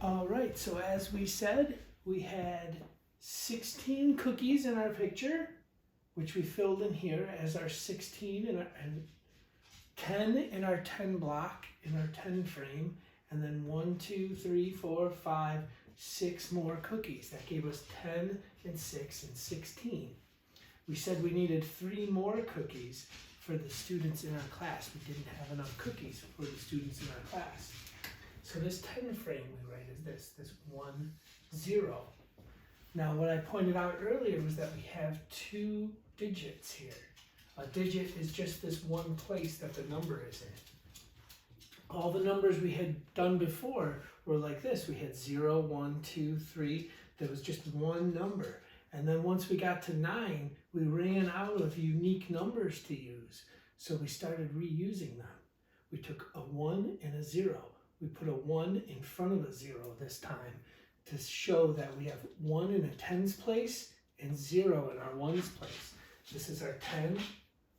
All right, so as we said, we had 16 cookies in our picture, which we filled in here as our 16 and 10 in our 10 block, in our 10 frame, and then 1, 2, 3, 4, 5, 6 more cookies. That gave us 10 and 6 and 16. We said we needed 3 more cookies for the students in our class. We didn't have enough cookies for the students in our class. So this 10 frame we write is this 1, 0. Now what I pointed out earlier was that we have 2 digits here. A digit is just this one place that the number is in. All the numbers we had done before were like this. We had 0, 1, 2, 3. There was just one number. And then once we got to 9, we ran out of unique numbers to use. So we started reusing them. We took a 1 and a 0. We put a 1 in front of a 0 this time to show that we have 1 in a tens place and 0 in our ones place. This is our 10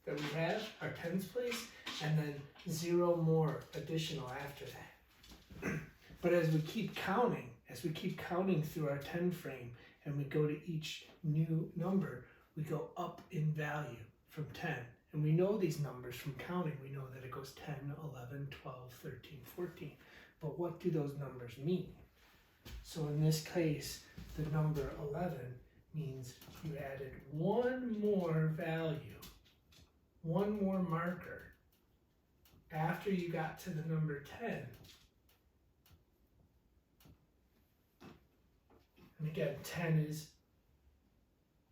that we have, our tens place, and then 0 more additional after that. But as we keep counting through our 10 frame and we go to each new number, we go up in value from 10. And we know these numbers from counting. We know that it goes 10, 11, 12, 13, 14. But what do those numbers mean? So in this case, the number 11 means you added one more value, one more marker after you got to the number 10. And again, 10 is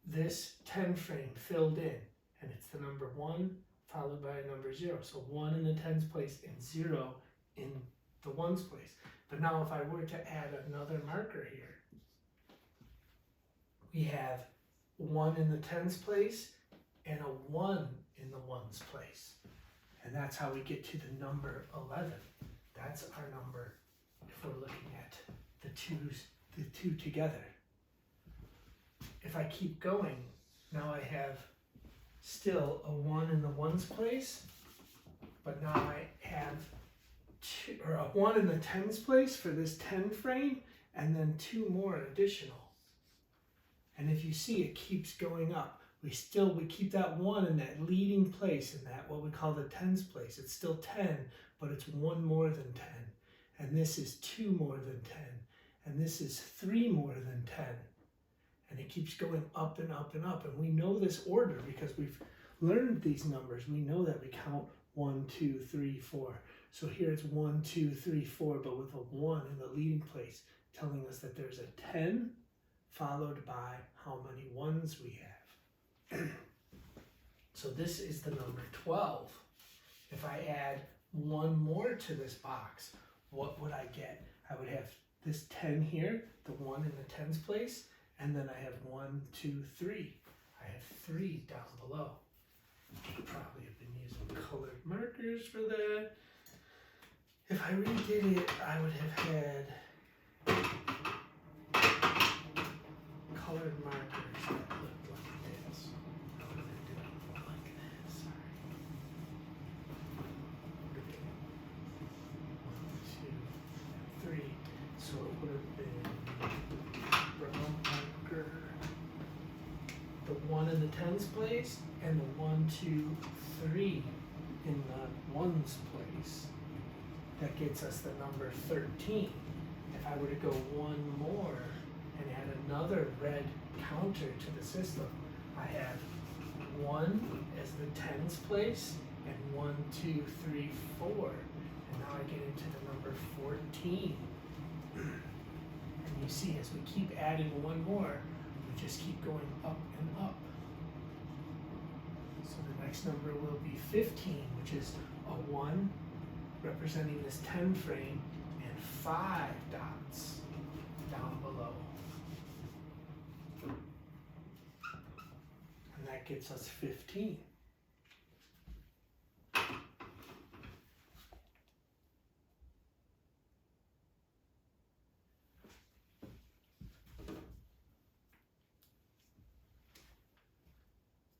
this 10 frame filled in, and it's the number 1 followed by a number 0. So 1 in the tens place and 0 in the ones place. But now if I were to add another marker here, we have 1 in the tens place and a 1 in the ones place. And that's how we get to the number 11. That's our number if we're looking at the two together. If I keep going, now I have still a 1 in the ones place, but now I have a 1 in the tens place for this 10 frame, and then 2 more additional. And if you see, it keeps going up. We keep that 1 in that leading place, in that what we call the tens place. It's still 10, but it's 1 more than 10. And this is 2 more than 10. And this is 3 more than 10. And it keeps going up and up and up. And we know this order because we've learned these numbers. We know that we count 1, 2, 3, 4. So here it's 1, 2, 3, 4, but with a 1 in the leading place, telling us that there's a 10 followed by how many ones we have. So this is the number 12. If I add 1 more to this box, what would I get? I would have this 10 here, the 1 in the tens place, and then I have 1, 2, 3. I have 3 down below. I probably have been using colored markers for that. If I redid it, I would have had colored markers that looked like this. I would have been doing it like this. Sorry. Would have been 1, 2, 3. So it would have been brown marker, the 1 in the tens place, and the 1, 2, 3 in the ones place. That gets us the number 13. If I were to go 1 more and add another red counter to the system, I have 1 as the tens place and 1, 2, 3, 4. And now I get into the number 14. And you see, as we keep adding 1 more, we just keep going up and up. So the next number will be 15, which is a 1 representing this 10 frame and 5 dots down below. And that gets us 15.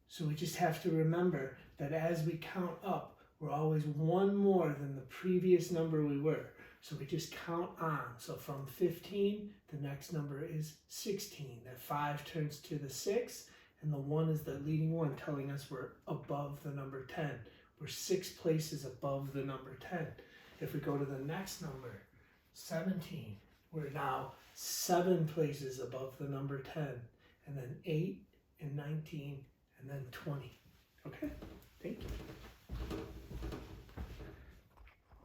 So we just have to remember that as we count up, we're always 1 more than the previous number we were. So we just count on. So from 15, the next number is 16. That 5 turns to the 6, and the 1 is the leading one, telling us we're above the number 10. We're 6 places above the number 10. If we go to the next number, 17, we're now 7 places above the number 10, and then 8 and 19, and then 20. Okay, thank you.